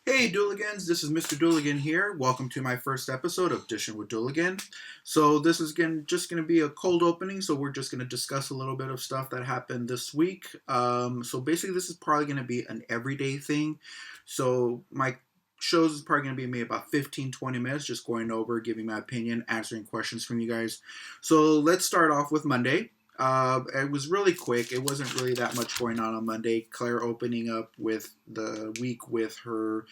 Hey DOOLigans, this is Mr. DOOLigan here. Welcome to my first episode of Dishin with DOOLigan. So this is just going to be a cold opening, so we're just going to discuss a little bit of stuff that happened this week. So basically this is probably going to be an everyday thing. So my shows is probably going to be me about 15, 20 minutes, just going over, giving my opinion, answering questions from you guys. So let's start off with Monday. It was really quick. It wasn't really that much going on Monday. Claire opening up with the week with her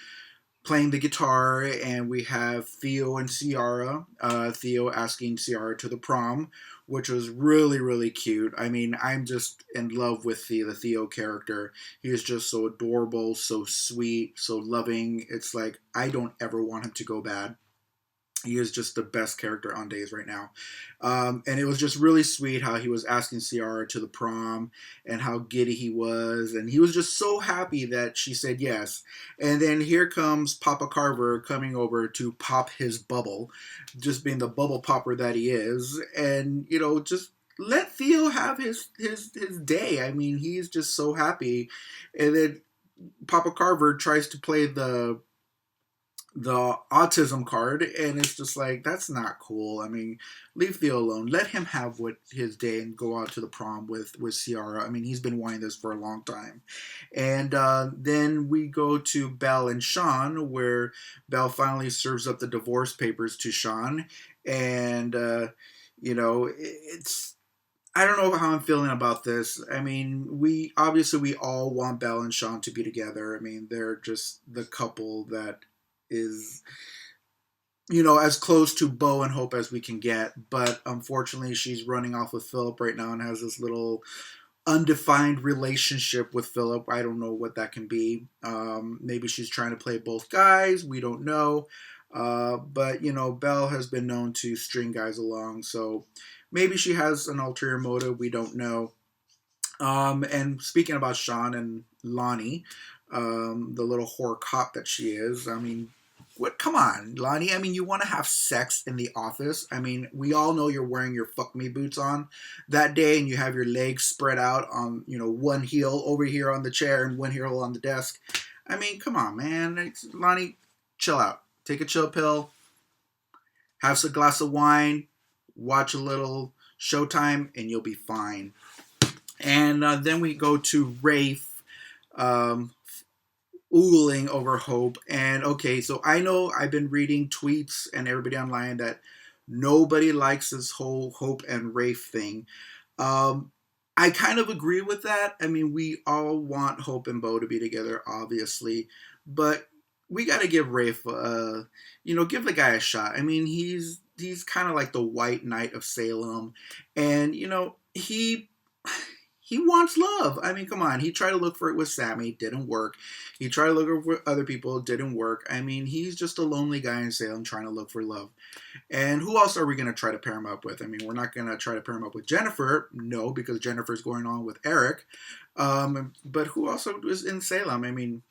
playing the guitar, and we have Theo and Ciara. Theo asking Ciara to the prom, which was really, really cute. I mean, I'm just in love with the Theo character. He is just so adorable, so sweet, so loving. It's like, I don't ever want him to go bad. He is just the best character on Days right now. And it was just really sweet how he was asking Ciara to the prom and how giddy he was. And he was just so happy that she said yes. And then here comes Papa Carver coming over to pop his bubble, just being the bubble popper that he is. And, just let Theo have his day. I mean, he's just so happy. And then Papa Carver tries to play the autism card, and it's just like, that's not cool. I mean, leave Theo alone, let him have what his day and go out to the prom with Ciara. I mean, he's been wanting this for a long time. And then we go to Belle and Sean, where Belle finally serves up the divorce papers to Sean. And it's, I don't know how I'm feeling about this. I mean, we all want Belle and Sean to be together. I mean, they're just the couple that is, as close to Bo and Hope as we can get. But unfortunately, she's running off with Philip right now and has this little undefined relationship with Philip. I don't know what that can be. Maybe she's trying to play both guys. We don't know. But, Belle has been known to string guys along. So maybe she has an ulterior motive. We don't know. And speaking about Sean and Lonnie, the little whore cop that she is, I mean, what? Come on, Lonnie. I mean, you want to have sex in the office? I mean, we all know you're wearing your fuck me boots on that day, and you have your legs spread out on, one heel over here on the chair and one heel on the desk. I mean, come on, man. Lonnie, chill out. Take a chill pill. Have a glass of wine. Watch a little Showtime, and you'll be fine. And then we go to Rafe, um, oogling over Hope. And okay, so I know I've been reading tweets and everybody online that nobody likes this whole Hope and Rafe thing. Um, I kind of agree with that. I mean, we all want Hope and Bo to be together, obviously, but we got to give Rafe, give the guy a shot. I mean, he's kind of like the White Knight of Salem, and he wants love. I mean, come on. He tried to look for it with Sammy, didn't work. He tried to look for other people, didn't work. I mean, he's just a lonely guy in Salem trying to look for love. And who else are we going to try to pair him up with? I mean, we're not going to try to pair him up with Jennifer, no, because Jennifer's going on with Eric. But who also is in Salem? I mean,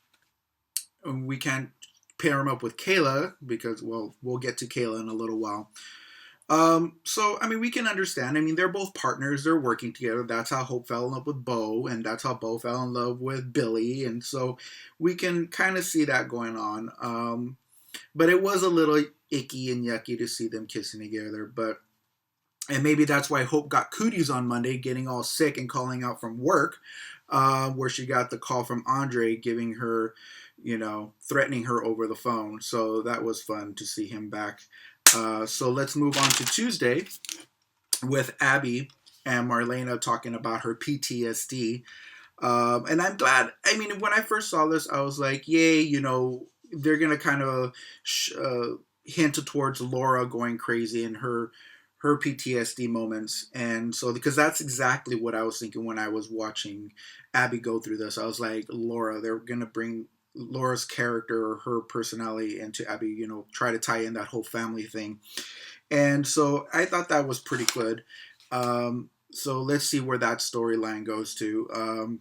we can't pair him up with Kayla because, well, we'll get to Kayla in a little while. So I mean, we can understand. I mean, they're both partners. They're working together. That's how Hope fell in love with Bo, and that's how Bo fell in love with Billy. And so we can kind of see that going on. But it was a little icky and yucky to see them kissing together. And maybe that's why Hope got cooties on Monday, getting all sick and calling out from work, where she got the call from Andre giving her, threatening her over the phone. So that was fun to see him back. So let's move on to Tuesday with Abby and Marlena talking about her PTSD. And I'm glad. I mean, when I first saw this, I was like, yay, they're going to kind of hint towards Laura going crazy and her PTSD moments. And so, because that's exactly what I was thinking when I was watching Abby go through this. I was like, Laura, they're going to bring Laura's character or her personality into Abby, try to tie in that whole family thing. And so I thought that was pretty good. So let's see where that storyline goes to.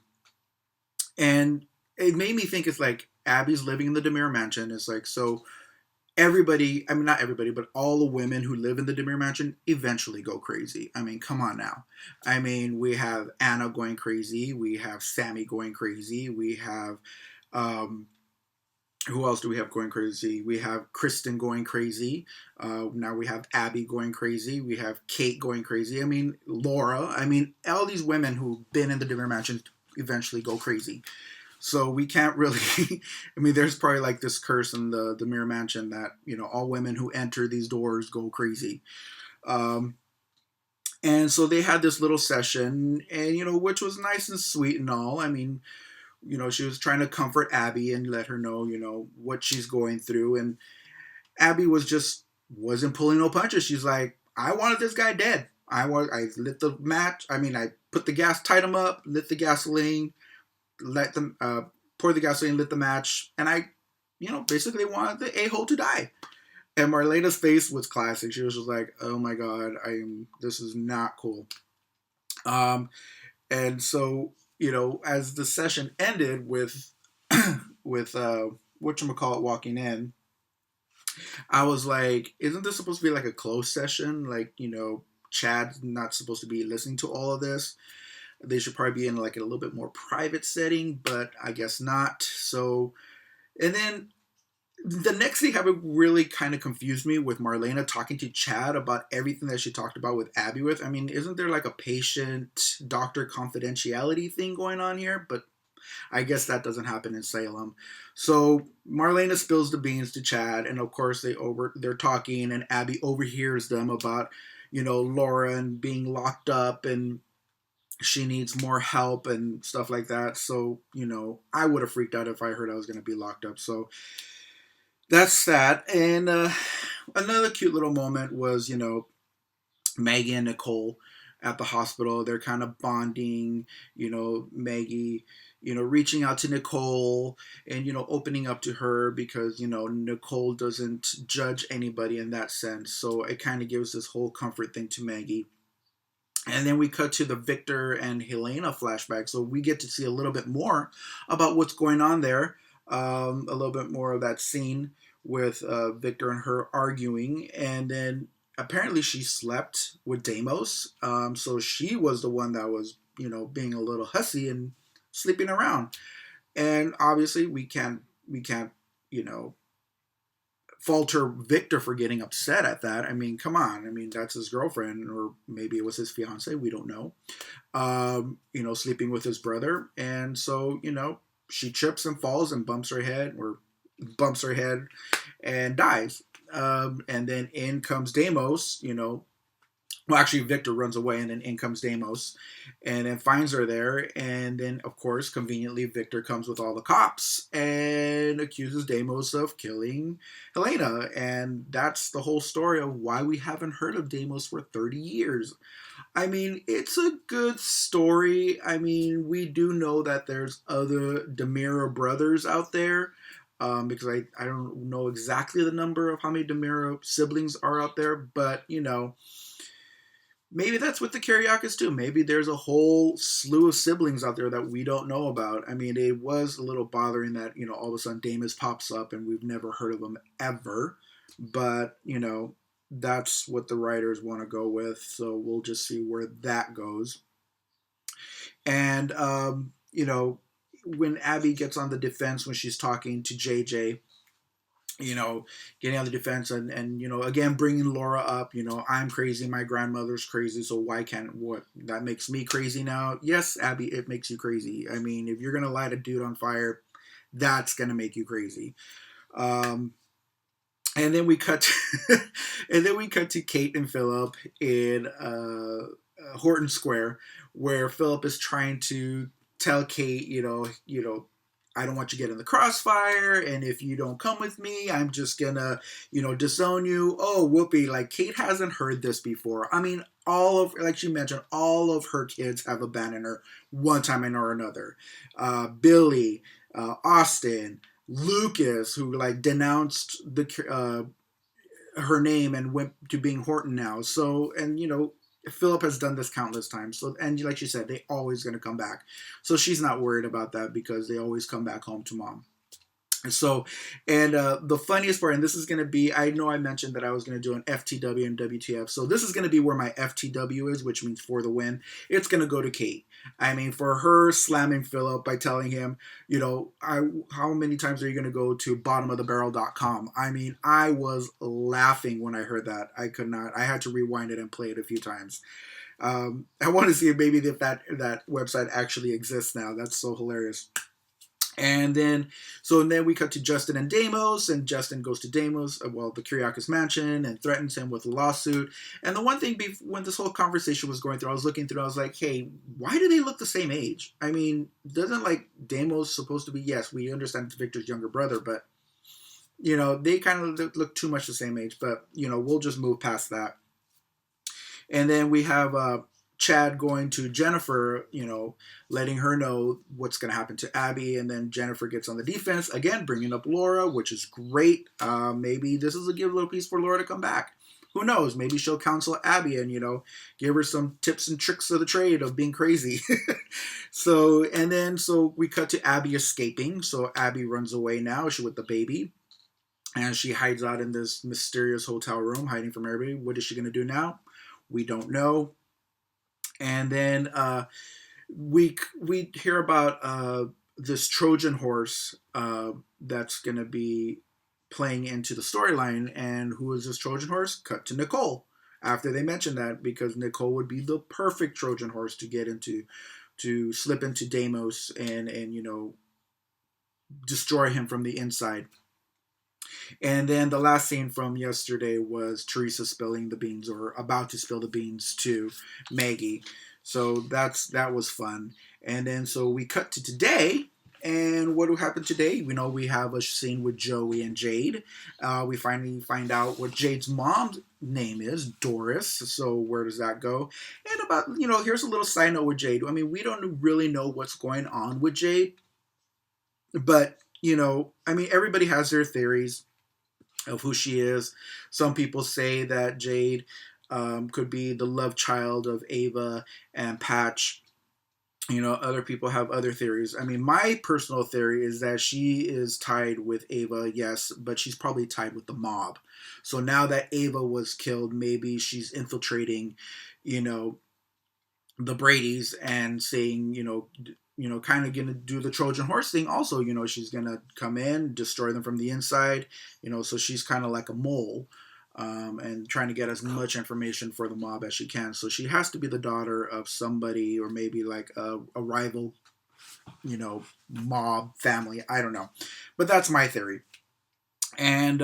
And it made me think it's like Abby's living in the Demir mansion. It's like, so everybody, I mean, not everybody, but all the women who live in the Demir mansion eventually go crazy. I mean, come on now. I mean, we have Anna going crazy. We have Sammy going crazy. We have, Who else do we have going crazy? We have Kristen going crazy. Now we have Abby going crazy. We have Kate going crazy. I mean, Laura. I mean, all these women who've been in the Dimmer Mansion eventually go crazy. So we can't really. I mean, there's probably like this curse in the Mirror Mansion that all women who enter these doors go crazy. Um, and so they had this little session, and which was nice and sweet and all. I mean, she was trying to comfort Abby and let her know, what she's going through. And Abby wasn't pulling no punches. She's like, I wanted this guy dead. I lit the match. I mean, I put the gas, tied him up, lit the gasoline, let them pour the gasoline, lit the match, and I, basically wanted the a-hole to die. And Marlena's face was classic. She was just like, "Oh my god, This is not cool." Um, and so as the session ended with with whatchamacallit walking in, I was like, isn't this supposed to be like a closed session? Like, Chad's not supposed to be listening to all of this. They should probably be in like a little bit more private setting, but I guess not. So, and then the next thing that really kind of confused me with Marlena talking to Chad about everything that she talked about with Abby with. I mean, isn't there like a patient doctor confidentiality thing going on here? But I guess that doesn't happen in Salem. So Marlena spills the beans to Chad, and of course they're talking, and Abby overhears them about Laura and being locked up, and she needs more help and stuff like that. So I would have freaked out if I heard I was going to be locked up. So that's that. And another cute little moment was Maggie and Nicole at the hospital. They're kind of bonding, Maggie, reaching out to Nicole and, opening up to her because, Nicole doesn't judge anybody in that sense. So it kind of gives this whole comfort thing to Maggie. And then we cut to the Victor and Helena flashback. So we get to see a little bit more about what's going on there. A little bit more of that scene with Victor and her arguing. And then apparently she slept with Deimos. So she was the one that was, being a little hussy and sleeping around. And obviously we can't, falter Victor for getting upset at that. I mean, come on. I mean, that's his girlfriend, or maybe it was his fiance. We don't know. Sleeping with his brother. And so, she trips and falls and bumps her head and dies. And then in comes Deimos, well, actually, Victor runs away, and then in comes Deimos, and then finds her there. And then, of course, conveniently, Victor comes with all the cops and accuses Deimos of killing Helena. And that's the whole story of why we haven't heard of Deimos for 30 years. I mean, it's a good story. I mean, we do know that there's other DeMiro brothers out there. Because I don't know exactly the number of how many DeMiro siblings are out there, but maybe that's what the Kiriakis do. Maybe there's a whole slew of siblings out there that we don't know about. I mean, it was a little bothering that, all of a sudden Damus pops up and we've never heard of him ever. But, that's what the writers want to go with. So we'll just see where that goes. And, when Abby gets on the defense when she's talking to JJ, getting on the defense and again, bringing Laura up, I'm crazy, my grandmother's crazy, so why can't that makes me crazy now? Yes, Abby, it makes you crazy. I mean, if you're going to light a dude on fire, that's going to make you crazy. And then we cut to Kate and Philip in Horton Square, where Philip is trying to tell Kate, I don't want you to get in the crossfire, and if you don't come with me, I'm just gonna, disown you. Oh, whoopee, like Kate hasn't heard this before. I mean, like she mentioned, all of her kids have abandoned her one time or another. Billy, Austin, Lucas, who like denounced her name and went to being Horton now. So, and Philip has done this countless times. So, and like she said, they always going to come back. So she's not worried about that because they always come back home to mom. So, and the funniest part, and this is going to be, I know I mentioned that I was going to do an FTW and WTF. So this is going to be where my FTW is, which means for the win. It's going to go to Kate. I mean, for her slamming Philip by telling him, how many times are you going to go to bottomofthebarrel.com? I mean, I was laughing when I heard that. I could not. I had to rewind it and play it a few times. I want to see maybe if that website actually exists now. That's so hilarious. And then, we cut to Justin and Deimos, and Justin goes to Deimos, the Kyriakis mansion, and threatens him with a lawsuit. And the one thing, when this whole conversation was going through, I was looking through, I was like, hey, why do they look the same age? I mean, doesn't Deimos supposed to be, yes, we understand it's Victor's younger brother, but, they kind of look too much the same age, but, we'll just move past that. And then we have Chad going to Jennifer, letting her know what's going to happen to Abby. And then Jennifer gets on the defense, again, bringing up Laura, which is great. Maybe this is a good little piece for Laura to come back. Who knows? Maybe she'll counsel Abby and, give her some tips and tricks of the trade of being crazy. So we cut to Abby escaping. So Abby runs away now. She's with the baby. And she hides out in this mysterious hotel room, hiding from everybody. What is she going to do now? We don't know. And then we hear about this Trojan horse that's going to be playing into the storyline. And who is this Trojan horse? Cut to Nicole. After they mentioned that, because Nicole would be the perfect Trojan horse to get into, to slip into Deimos and destroy him from the inside. And then the last scene from yesterday was Teresa spilling the beans, or about to spill the beans, to Maggie. So that was fun. And then we cut to today. And what happened today? We have a scene with Joey and Jade. We finally find out what Jade's mom's name is, Doris. So where does that go? And about, here's a little side note with Jade. I mean, we don't really know what's going on with Jade. But, everybody has their theories of who she is. Some people say that Jade could be the love child of Ava and Patch. Other people have other theories. I mean, my personal theory is that she is tied with Ava, yes, but she's probably tied with the mob. So now that Ava was killed, maybe she's infiltrating, the Bradys and saying, kind of going to do the Trojan horse thing also. She's going to come in, destroy them from the inside, so she's kind of like a mole, and trying to get as much information for the mob as she can. So she has to be the daughter of somebody, or maybe like a rival, mob family. I don't know. But that's my theory. And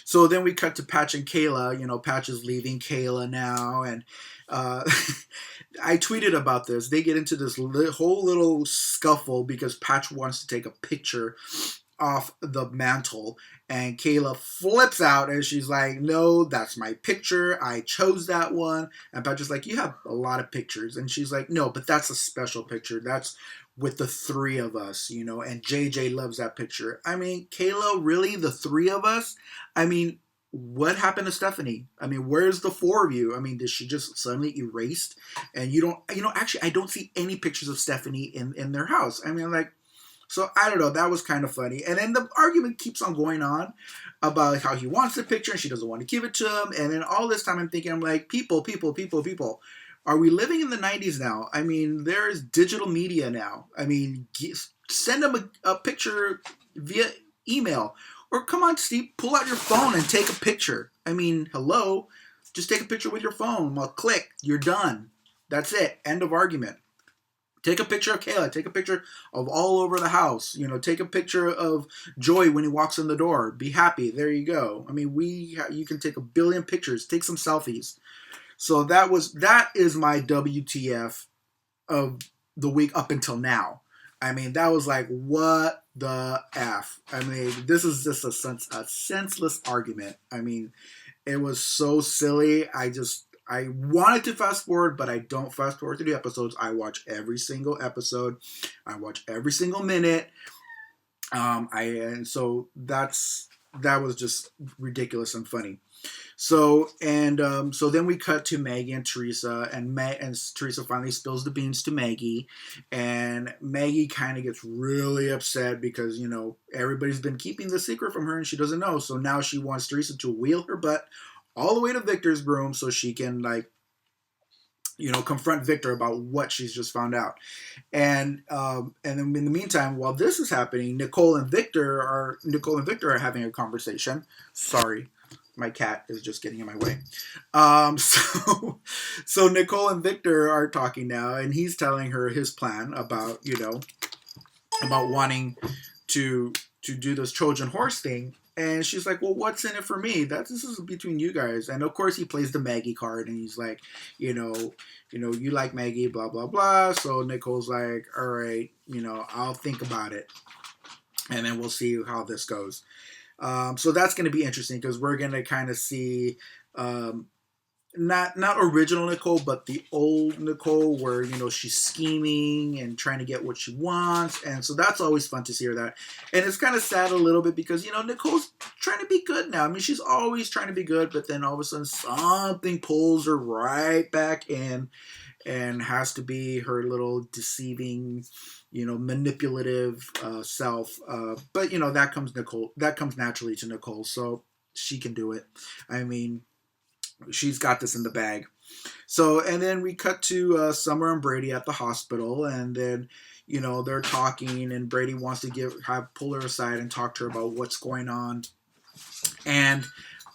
so then we cut to Patch and Kayla. Patch is leaving Kayla now, and I tweeted about this. They get into this whole little scuffle because Patch wants to take a picture off the mantle, and Kayla flips out and she's like, no, that's my picture. I chose that one. And Patch is like, you have a lot of pictures. And she's like, no, but that's a special picture. That's with the three of us, and JJ loves that picture. I mean, Kayla, really? The three of us? I mean, what happened to Stephanie? I mean, where's the four of you? I mean, did she just suddenly erased? And actually, I don't see any pictures of Stephanie in their house. I mean, so I don't know. That was kind of funny. And then the argument keeps on going on about how he wants the picture and she doesn't want to give it to him. And then all this time I'm thinking, I'm like, people. Are we living in the 90s now? I mean, there's digital media now. I mean, send them a picture via email. Or come on, Steve, pull out your phone and take a picture. I mean, hello? Just take a picture with your phone. Well, click. You're done. That's it. End of argument. Take a picture of Kayla. Take a picture of all over the house. Take a picture of Joey when he walks in the door. Be happy. There you go. I mean, you can take a billion pictures. Take some selfies. So that is my WTF of the week up until now. I mean, that was like, what the F? I mean, this is just a senseless argument. I mean, it was so silly. I wanted to fast forward, but I don't fast forward through the episodes. I watch every single episode. I watch every single minute. And so that's that was just ridiculous and funny. So then we cut to Maggie and Teresa, and Teresa finally spills the beans to Maggie, and Maggie kind of gets really upset because everybody's been keeping the secret from her and she doesn't know. So now she wants Teresa to wheel her butt all the way to Victor's room so she can confront Victor about what she's just found out. And then in the meantime, while this is happening, Nicole and Victor are having a conversation. Sorry, my cat is just getting in my way. So Nicole and Victor are talking now, and he's telling her his plan about wanting to do this Trojan horse thing. And she's like, well, what's in it for me? This is between you guys. And of course he plays the Maggie card and he's like, you like Maggie, blah, blah, blah. So Nicole's like, all right, I'll think about it. And then we'll see how this goes. So that's going to be interesting because we're going to kind of see not original Nicole, but the old Nicole, where she's scheming and trying to get what she wants, and so that's always fun to see her that. And it's kind of sad a little bit because Nicole's trying to be good now. I mean, she's always trying to be good, but then all of a sudden something pulls her right back in, and has to be her little deceiving, manipulative self. But that comes naturally to Nicole, so she can do it. I mean, she's got this in the bag. So, and then we cut to Summer and Brady at the hospital, and then they're talking, and Brady wants to pull her aside and talk to her about what's going on. And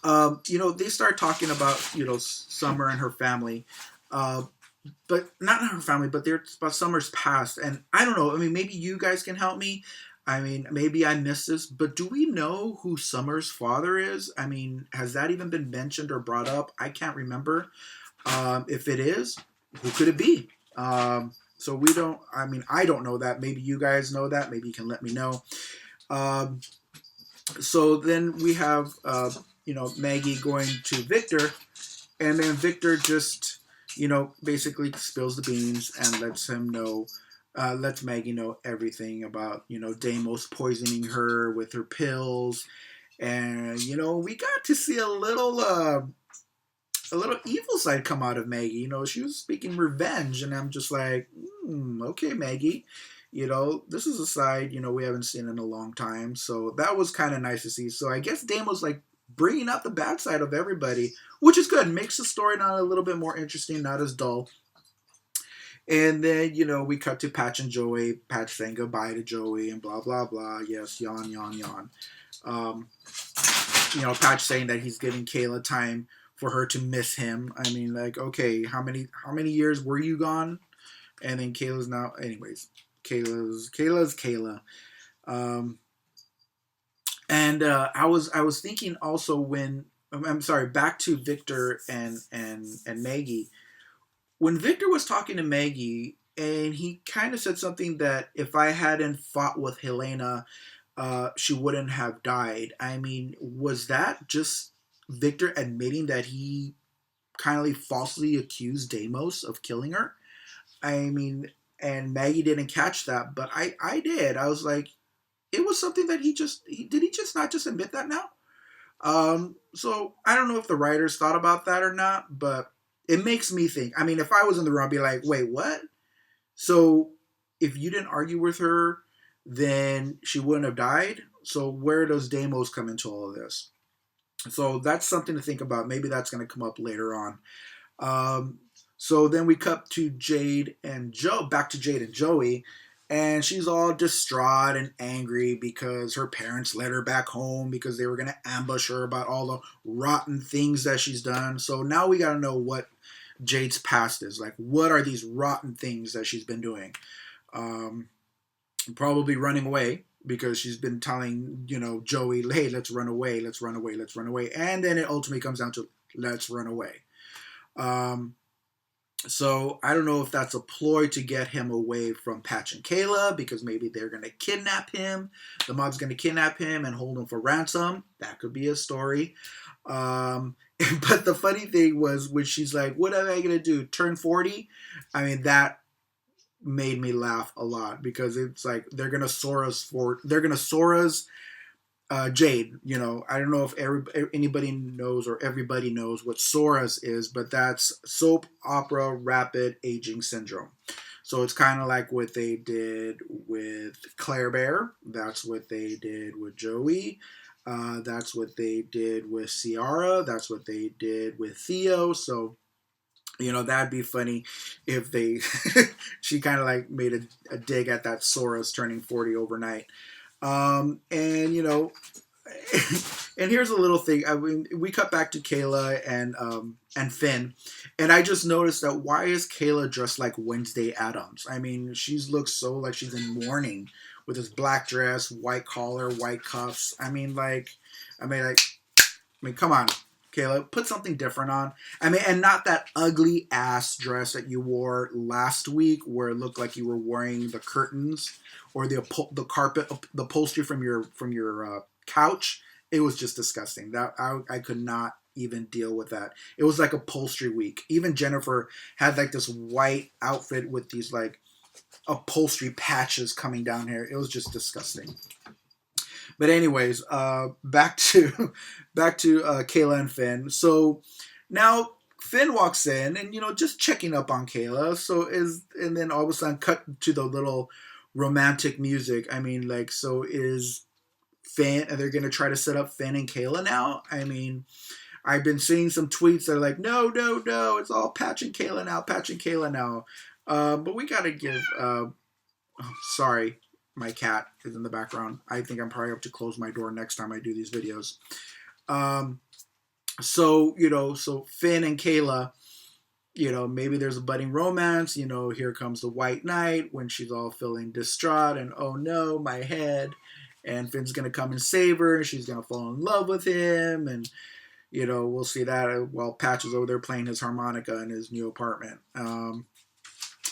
they start talking about Summer and her family, but not her family, but they're about Summer's past. And I don't know. I mean, maybe you guys can help me. I mean, maybe I missed this, but do we know who Summer's father is? I mean, has that even been mentioned or brought up? I can't remember. If it is, who could it be? So we don't, I mean, I don't know that. Maybe you guys know that. Maybe you can let me know. So then we have, Maggie going to Victor, and then Victor just, basically spills the beans and lets Maggie know everything about, Deimos poisoning her with her pills. And, we got to see a little evil side come out of Maggie. She was speaking revenge, and I'm just like, okay, Maggie, this is a side, we haven't seen in a long time. So that was kind of nice to see. So I guess Deimos bringing out the bad side of everybody, which is good. Makes the story not a little bit more interesting, not as dull. And then, we cut to Patch and Joey. Patch saying goodbye to Joey and blah, blah, blah. Yes, yawn, yawn, yawn. Patch saying that he's giving Kayla time for her to miss him. I mean, okay, how many years were you gone? And then Kayla's now, anyways, Kayla's Kayla. I was thinking also back to Victor and Maggie. When Victor was talking to Maggie, and he kind of said something that if I hadn't fought with Helena, she wouldn't have died. I mean, was that just Victor admitting that he kindly falsely accused Deimos of killing her? I mean, and Maggie didn't catch that, but I did. I was like, it was something that he just not just admit that now? So I don't know if the writers thought about that or not, but it makes me think. I mean, if I was in the room, I'd be like, wait, what? So if you didn't argue with her, then she wouldn't have died? So where does Deimos come into all of this? So that's something to think about. Maybe that's going to come up later on. So then we cut to back to Jade and Joey, and she's all distraught and angry because her parents let her back home because they were going to ambush her about all the rotten things that she's done. So now we got to know what Jade's past is. Like, what are these rotten things that she's been doing? Probably running away, because she's been telling, Joey, hey, let's run away. And then it ultimately comes down to, let's run away. So I don't know if that's a ploy to get him away from Patch and Kayla, because maybe they're going to kidnap him. The mob's going to kidnap him and hold him for ransom. That could be a story. But the funny thing was when she's like, what am I going to do? Turn 40? I mean, that made me laugh a lot, because it's like they're going to Sora's Jade. You know, I don't know if anybody knows or everybody knows what SORAS is, but that's soap opera rapid aging syndrome. So it's kind of like what they did with Claire Bear. That's what they did with Joey. That's what they did with Ciara. That's what they did with Theo. So, you know, that'd be funny if they, she kind of like made a dig at that Sora's turning 40 overnight. And, you know, and here's a little thing. I mean, we cut back to Kayla and Finn, and I just noticed that why is Kayla dressed like Wednesday Addams? I mean, she looks so like she's in mourning with this black dress, white collar, white cuffs. I mean, come on, Kayla, put something different on. I mean, and not that ugly ass dress that you wore last week, where it looked like you were wearing the curtains or the carpet, the upholstery from your couch. It was just disgusting. That I could not even deal with that. It was like upholstery week. Even Jennifer had like this white outfit with these like upholstery patches coming down here. It was just disgusting. But anyways, back to Kayla and Finn. So now Finn walks in and, you know, just checking up on Kayla. And then all of a sudden cut to the little romantic music. I mean, like, so is Finn, and they're going to try to set up Finn and Kayla now? I mean, I've been seeing some tweets that are like, no, no, no, it's all Patch and Kayla now, Patch and Kayla now. But we got to give, sorry, my cat is in the background. I think I'm probably up to close my door next time I do these videos. So, you know, so Finn and Kayla, you know, maybe there's a budding romance. You know, here comes the white knight when she's all feeling distraught and, oh no, my head. And Finn's going to come and save her, and she's going to fall in love with him. And, you know, we'll see that while Patch is over there playing his harmonica in his new apartment.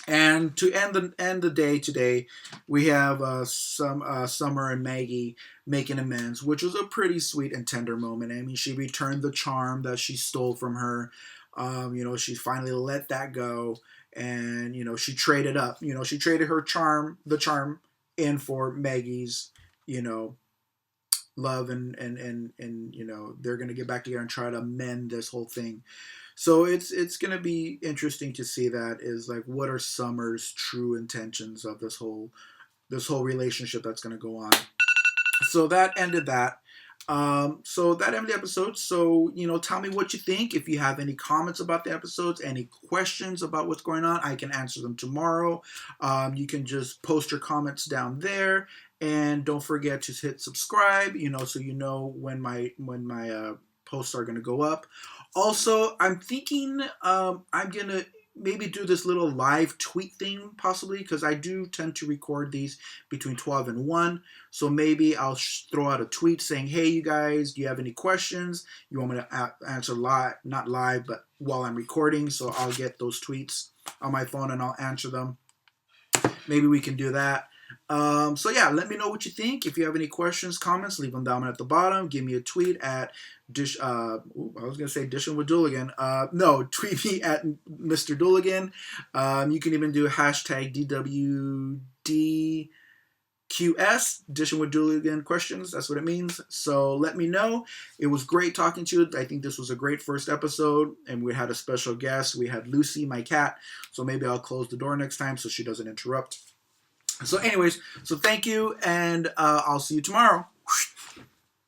And to end the day today, we have Summer and Maggie making amends, which was a pretty sweet and tender moment. I mean, she returned the charm that she stole from her. You know, she finally let that go, and, you know, she traded up. You know, she traded her the charm, in for Maggie's, you know, love, and you know, they're gonna get back together and try to mend this whole thing. So it's gonna be interesting to see that, is like, what are Summer's true intentions of this whole relationship that's gonna go on. So that ended that. So that ended the episode. So, you know, tell me what you think. If you have any comments about the episodes, any questions about what's going on, I can answer them tomorrow. You can just post your comments down there, and don't forget to hit subscribe, you know, so you know when my posts are going to go up. Also, I'm thinking I'm going to maybe do this little live tweet thing, possibly, because I do tend to record these between 12 and 1. So maybe I'll throw out a tweet saying, hey, you guys, do you have any questions? You want me to answer live, not live, but while I'm recording. So I'll get those tweets on my phone and I'll answer them. Maybe we can do that. So yeah, let me know what you think. If you have any questions, comments, leave them down at the bottom. Give me a tweet at I was gonna say Dishin with DOOLigan. No, tweet me at Mr. DOOLigan. You can even do hashtag DWDQS, Dishin with DOOLigan questions. That's what it means. So let me know. It was great talking to you. I think this was a great first episode, and we had a special guest. We had Lucy, my cat. So maybe I'll close the door next time so she doesn't interrupt. So anyways, so thank you, and I'll see you tomorrow.